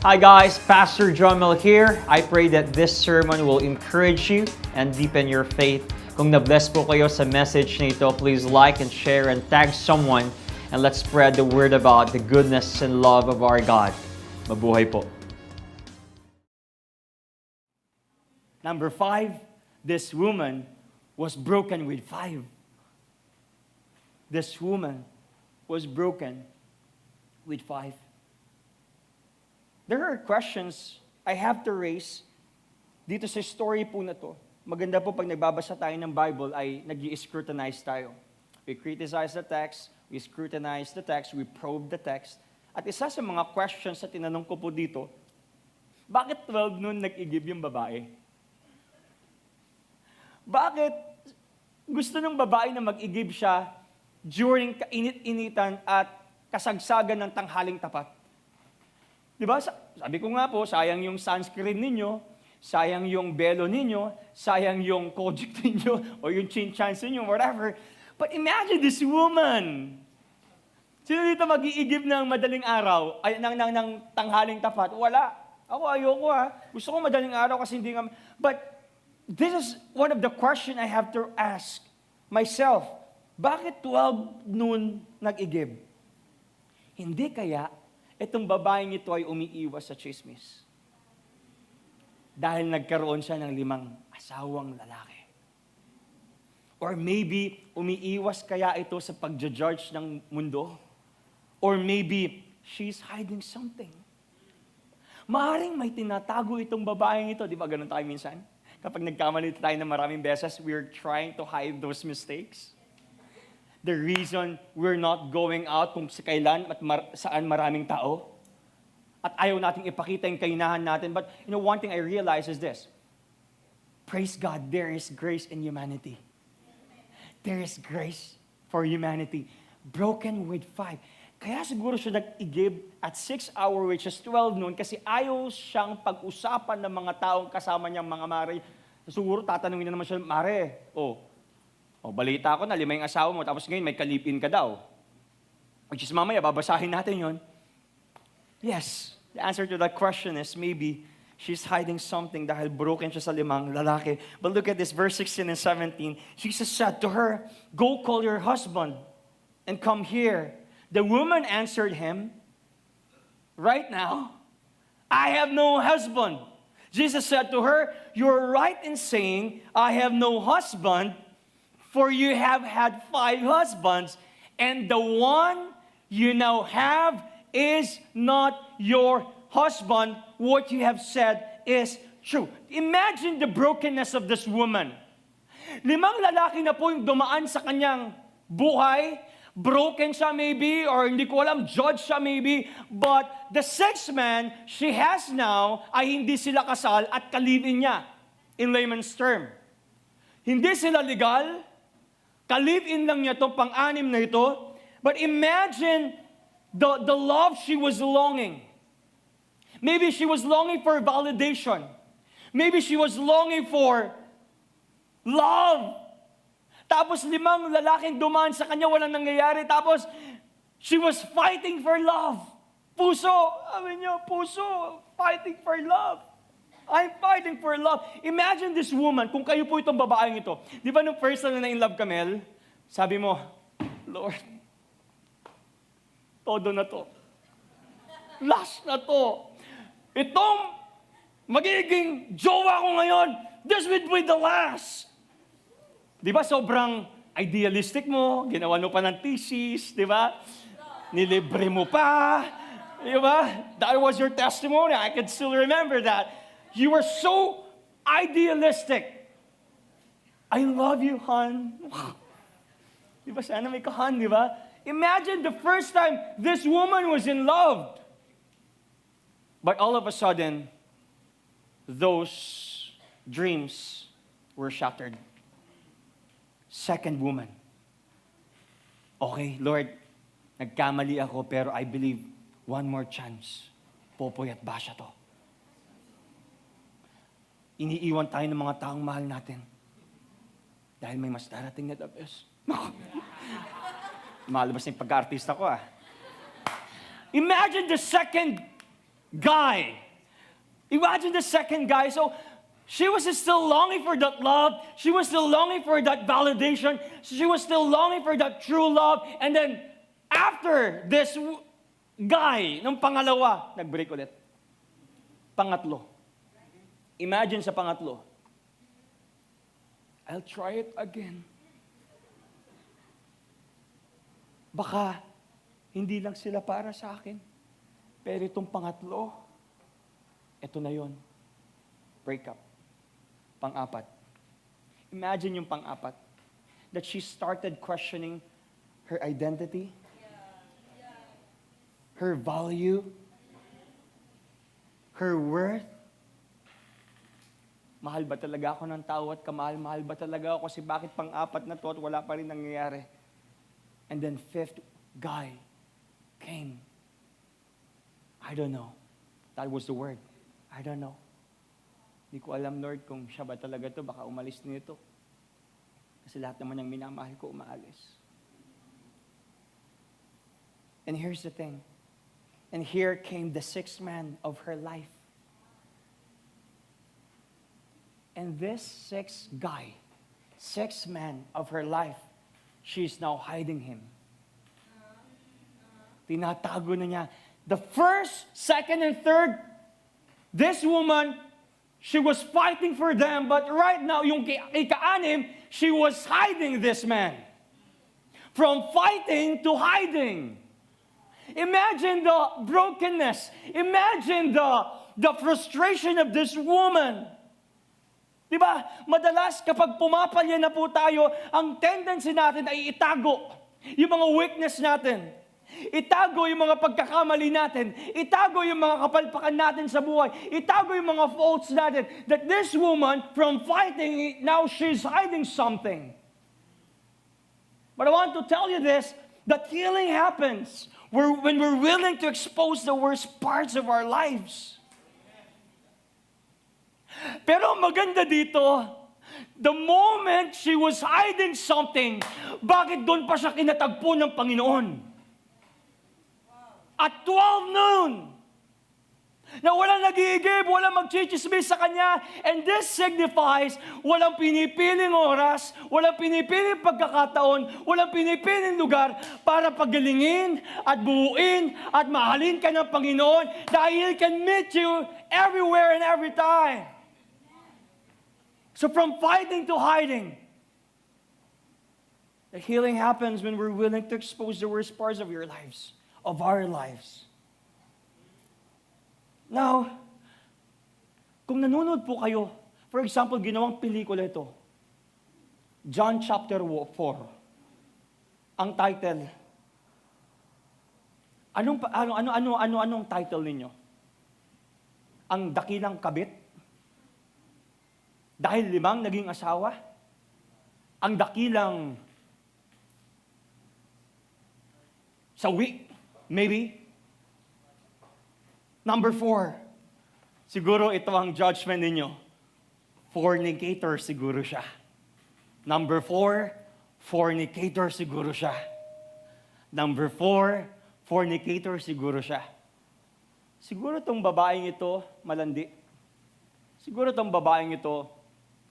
Hi guys, Pastor Jomeldy here. I pray that this sermon will encourage you and deepen your faith. Kung na-bless po kayo sa message nito, please like and share and tag someone and let's spread the word about the goodness and love of our God. Mabuhay po. Number 5, this woman was broken with 5. This woman was broken with 5. There are questions I have to raise dito sa story po na to. Maganda po pag nagbabasa tayo ng Bible ay nag-i-scrutinize tayo. We criticize the text, we scrutinize the text, we probe the text. At isa sa mga questions na tinanong ko po dito, bakit 12 noon nag-igib yung babae? Bakit gusto ng babae na mag-igib siya during kainit-initan at kasagsagan ng tanghaling tapat? Diba? Sabi ko nga po, sayang yung sunscreen ninyo, sayang yung belo ninyo, sayang yung kojic ninyo, o yung chin-chans ninyo, whatever. But imagine this woman. Sino dito mag-iigib ng madaling araw, ay, ng tanghaling tapat? Wala. Ako, ayoko ha. Gusto ko madaling araw kasi hindi nga... But this is one of the questions I have to ask myself. Bakit 12 noon nag-igib? Hindi kaya itong babaeng ito ay umiiwas sa chismis. Dahil nagkaroon siya ng 5 asawang lalaki. Or maybe, umiiwas kaya ito sa pagja-judge ng mundo. Or maybe, she's hiding something. Maaring may tinatago itong babaeng ito. Di ba ganun tayo minsan? Kapag nagkamali tayo ng maraming beses, we're trying to hide those mistakes. The reason we're not going out kung sa kailan at saan maraming tao. At ayaw nating ipakita yung kainahan natin. But one thing I realize is this. Praise God, there is grace in humanity. There is grace for humanity. Broken with 5. Kaya siguro siya nag-igib at 6 hour, which is 12 noon, kasi ayaw siyang pag-usapan ng mga taong kasama niyang mga mare. Siguro tatanungin na naman siya, Mare, balita ko na 5 yung asawa mo, tapos ngayon may kalipin ka daw. Which is mamaya, babasahin natin yon. Yes, the answer to that question is maybe she's hiding something dahil broken siya sa 5 lalaki. But look at this, verse 16 and 17. Jesus said to her, "Go call your husband and come here." The woman answered him, "Right now, I have no husband." Jesus said to her, "You're right in saying, I have no husband, for you have had 5 husbands, and the one you now have is not your husband. What you have said is true." Imagine the brokenness of this woman. 5 lalaki na po yung dumaan sa kanyang buhay. Broken siya maybe, or hindi ko alam, judge siya maybe. But the 6th man she has now ay hindi sila kasal at kalibin niya. In layman's term. Hindi sila legal. Kalibin lang niya itong pang-anim na ito. But imagine the love she was longing. Maybe she was longing for validation. Maybe she was longing for love. Tapos 5 lalaking dumaan sa kanya, walang nangyayari. Tapos, she was fighting for love. Puso, sabi niyo, puso, fighting for love. I'm fighting for love. Imagine this woman, kung kayo po itong babaeng ito. Di ba nung first time na in love ka, Mel, sabi mo, Lord, todo na to. Last na to. Itong magiging jowa ko ngayon, this will be the last. Di ba sobrang idealistic mo, ginawa mo pa ng thesis, di ba? Nilibre mo pa, di ba? That was your testimony. I can still remember that. You were so idealistic. I love you, hon. Di ba? Sana may kahan, di ba? Imagine the first time this woman was in love. But all of a sudden, those dreams were shattered. Second woman. Okay, Lord, nagkamali ako pero I believe one more chance. Popoy at Basha to. Iniiwan tayo ng mga taong mahal natin. Dahil may mas darating na the best. Malabas na yung pagka-artista ko ah. Imagine the second guy. Imagine the second guy. So she was still longing for that love. She was still longing for that validation. She was still longing for that true love. And then after this guy, nung pangalawa, nag-break ulit. Pangatlo. Imagine sa pangatlo. I'll try it again. Baka hindi lang sila para sa akin. Pero itong pangatlo, ito na yon. Break up. Pang-apat. Imagine yung pang-apat. That she started questioning her identity, her value, her worth. Mahal ba talaga ako ng tao at kamahal? Mahal ba talaga ako? Kasi bakit pang-apat na to at wala pa rin nangyayari? And then fifth guy came. I don't know. That was the word. I don't know. Hindi ko alam, Lord, kung siya ba talaga to, baka umalis nito. Kasi lahat naman ng minamahal ko umaalis. And here's the thing. And here came the sixth man of her life. And this sixth man of her life, she's now hiding him. Tinatago na niya. The first, second, and third, this woman, she was fighting for them, but right now, yung ika-anim, she was hiding this man. From fighting to hiding. Imagine the brokenness. Imagine the frustration of this woman. Diba? Madalas kapag pumapalya na po tayo, ang tendency natin ay itago yung mga weakness natin. Itago yung mga pagkakamali natin. Itago yung mga kapalpakan natin sa buhay. Itago yung mga faults natin. That this woman, from fighting, now she's hiding something. But I want to tell you this, that healing happens when we're willing to expose the worst parts of our lives. Pero maganda dito, the moment she was hiding something, bakit doon pa siya kinatagpo ng Panginoon? At 12 noon, na walang nag-iigib, walang magchichismis sa kanya, and this signifies walang pinipiling oras, walang pinipiling pagkakataon, walang pinipiling lugar para pagalingin at buuin at mahalin ka ng Panginoon dahil He can meet you everywhere and every time. So from fighting to hiding, the healing happens when we're willing to expose the worst parts of your lives, of our lives. Now, kung nanonood po kayo, for example, ginawang pelikula ito, John chapter 4, ang title, anong title ninyo? Ang dakilang kabit? Dahil 5 naging asawa? Ang dakilang sawi? Maybe? Number 4, siguro ito ang judgment ninyo. Fornicator siguro siya. Number 4, fornicator siguro siya. Number 4, fornicator siguro siya. Siguro itong babaeng ito, malandi. Siguro itong babaeng ito,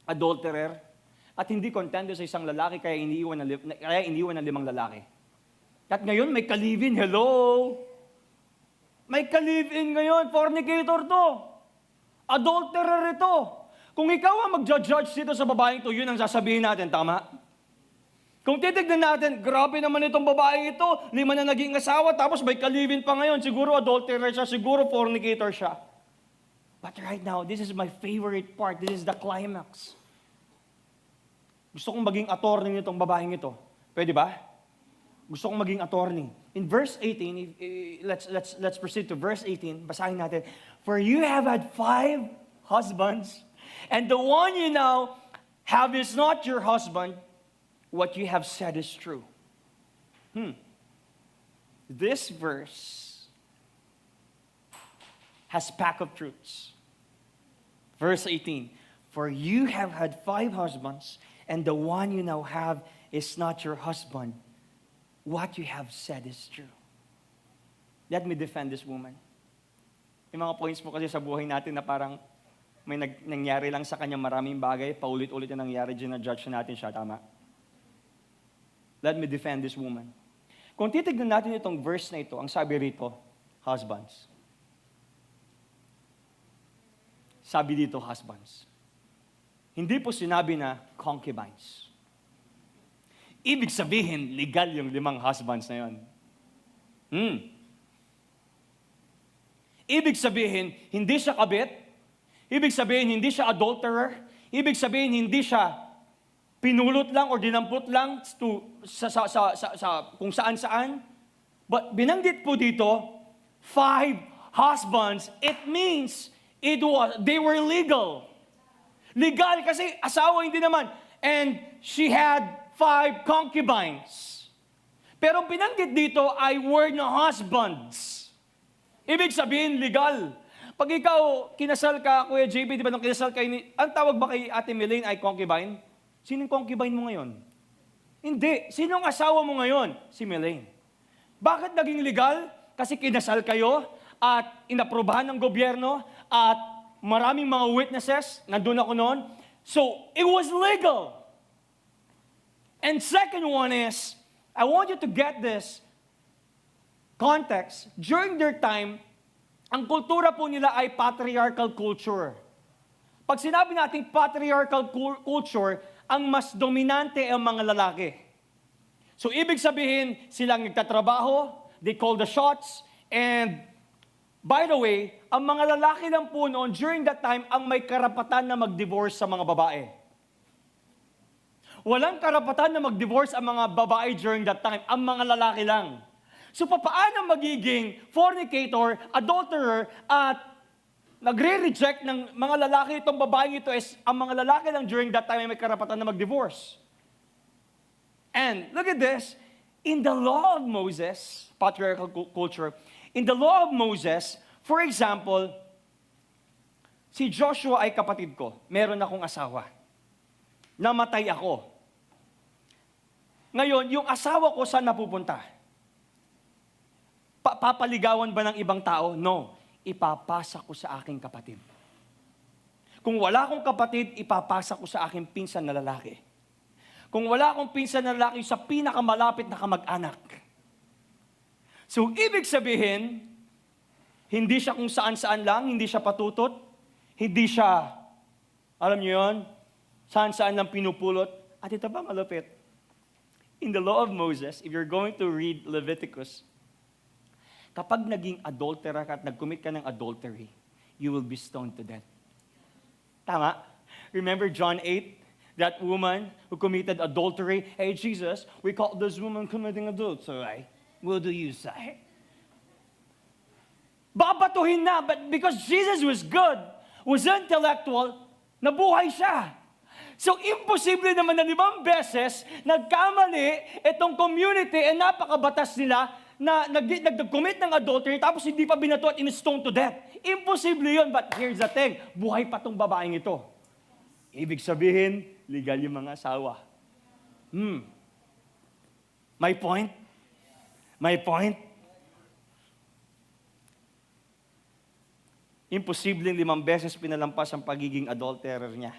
adulterer, at hindi kontento sa isang lalaki, kaya iniiwan ng 5 lalaki. At ngayon, may ka-live-in. Hello? May ka-live-in ngayon. Fornicator to. Adulterer ito. Kung ikaw ang mag-judge dito sa babaeng ito, yun ang sasabihin natin, tama? Kung titignan natin, grabe naman itong babaeng ito, 5 na naging asawa, tapos may ka-live-in pa ngayon, siguro adulterer siya, siguro fornicator siya. But right now, this is my favorite part. This is the climax. Gusto kong maging attorney nitong babaeng ito. Pwede ba? Gusto kong maging attorney. In verse 18, let's proceed to verse 18. Basahin natin. For you have had 5 husbands, and the one you now have is not your husband. What you have said is true. This verse has pack of truths. Verse 18, for you have had 5 husbands, and the one you now have is not your husband. What you have said is true. Let me defend this woman. Yung mga points mo kasi sa buhay natin na parang may nangyari lang sa kanya maraming bagay, paulit-ulit na nangyari, ginajudge natin siya, tama? Let me defend this woman. Kung titignan natin itong verse na ito, ang sabi rito, husbands. Sabi dito, husbands. Hindi po sinabi na concubines. Ibig sabihin, legal yung 5 husbands na yun. Ibig sabihin, hindi siya kabit. Ibig sabihin, hindi siya adulterer. Ibig sabihin, hindi siya pinulot lang or dinampot lang sa kung saan-saan. But binanggit po dito, 5 husbands. It means they were legal. Legal kasi asawa hindi naman. And she had 5 concubines. Pero binanggit dito ay word na husbands. Ibig sabihin, legal. Pag ikaw, kinasal ka, Kuya JB, di ba nung kinasal ka, ang tawag ba kay Ate Melaine ay concubine? Sinong concubine mo ngayon? Hindi. Sinong asawa mo ngayon? Si Melaine. Bakit naging legal? Kasi kinasal kayo at inaprobahan ng gobyerno at maraming mga witnesses, nandun ako noon. So, it was legal. And second one is, I want you to get this context. During their time, ang kultura po nila ay patriarchal culture. Pag sinabi natin patriarchal culture, ang mas dominante ay ang mga lalaki. So, ibig sabihin, silang nagtatrabaho, they call the shots, and by the way, ang mga lalaki lang po noon, during that time, ang may karapatan na mag-divorce sa mga babae. Walang karapatan na mag-divorce ang mga babae during that time, ang mga lalaki lang. So, paano magiging fornicator, adulterer, at nagre-reject ng mga lalaki itong babaeng ito is ang mga lalaki lang during that time ay may karapatan na mag-divorce. And look at this, in the law of Moses, patriarchal culture, in the law of Moses, for example, si Joshua ay kapatid ko, meron akong asawa, namatay ako. Ngayon, yung asawa ko saan napupunta? Papaligawan ba ng ibang tao? No. Ipapasa ko sa aking kapatid. Kung wala akong kapatid, ipapasa ko sa aking pinsan na lalaki. Kung wala akong pinsan na lalaki, sa pinakamalapit na kamag-anak. So, ibig sabihin, hindi siya kung saan-saan lang, hindi siya patutot, hindi siya, alam niyo yun, saan-saan lang pinupulot. At ito ba malupit? In the law of Moses, if you're going to read Leviticus, kapag naging adulterer ka at nag-commit ka ng adultery, you will be stoned to death. Tama? Remember John 8? That woman who committed adultery. Hey, Jesus, we call this woman committing adultery. What do you say? Babatuhin na, but because Jesus was good, was intellectual, nabuhay siya. So, imposible naman na 5 beses nagkamali itong community and napakabatas nila na nag-commit ng adultery tapos hindi pa binato at in-stone to death. Imposible yun, but here's the thing, buhay pa tong babaeng ito. Ibig sabihin, legal yung mga asawa. My point? My point? Imposibleng 5 beses pinalampas ang pagiging adulterer niya.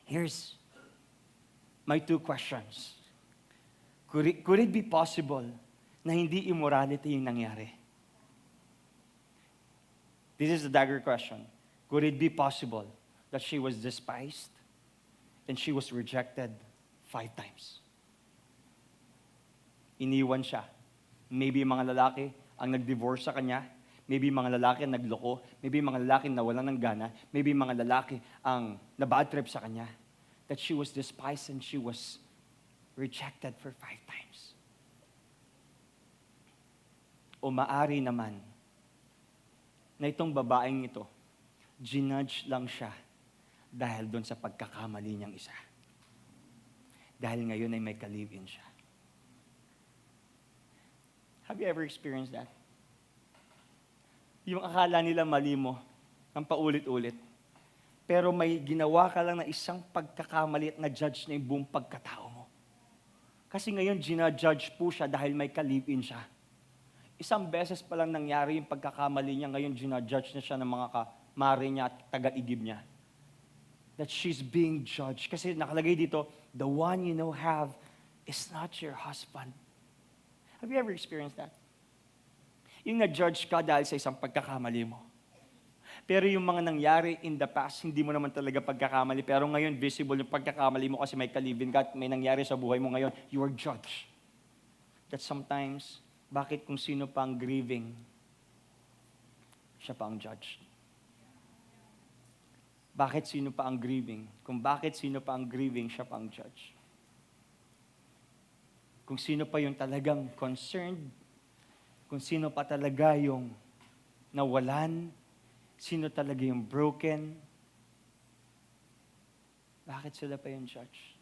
Here's my 2 questions. Could it be possible na hindi immorality yung nangyari? This is the dagger question. Could it be possible that she was despised and she was rejected 5 times? Iniwan siya. Maybe mga lalaki ang nag-divorce sa kanya. Maybe mga lalaki ang nagloko. Maybe mga lalaki ang nawalan ng gana. Maybe mga lalaki ang na-bad trip sa kanya. That she was despised and she was rejected for 5 times. O maari naman na itong babaeng ito, ginudge lang siya dahil doon sa pagkakamali niyang isa. Dahil ngayon ay may ka-live-in siya. Have you ever experienced that? Yung akala nila mali mo, ang paulit-ulit, pero may ginawa ka lang na isang pagkakamali at na-judge na yung buong pagkatao mo. Kasi ngayon, ginajudge po siya dahil may ka-live-in siya. isang beses pa lang nangyari yung pagkakamali niya, ngayon ginajudge na siya ng mga kamari niya at taga-igib niya. That she's being judged. Kasi nakalagay dito, the one you know have is not your husband. Have you ever experienced that? Yung na-judge ka dahil sa isang pagkakamali mo. Pero yung mga nangyari in the past, hindi mo naman talaga pagkakamali. Pero ngayon, visible yung pagkakamali mo kasi may kalibin ka at may nangyari sa buhay mo ngayon, you are judged. That sometimes, bakit kung sino pa ang grieving, siya pa ang judged? Bakit sino pa ang grieving? Kung bakit sino pa ang grieving, siya pa ang judge. Kung sino pa yung talagang concerned, kung sino pa talaga yung nawalan, sino talaga yung broken, bakit sila pa yung judge?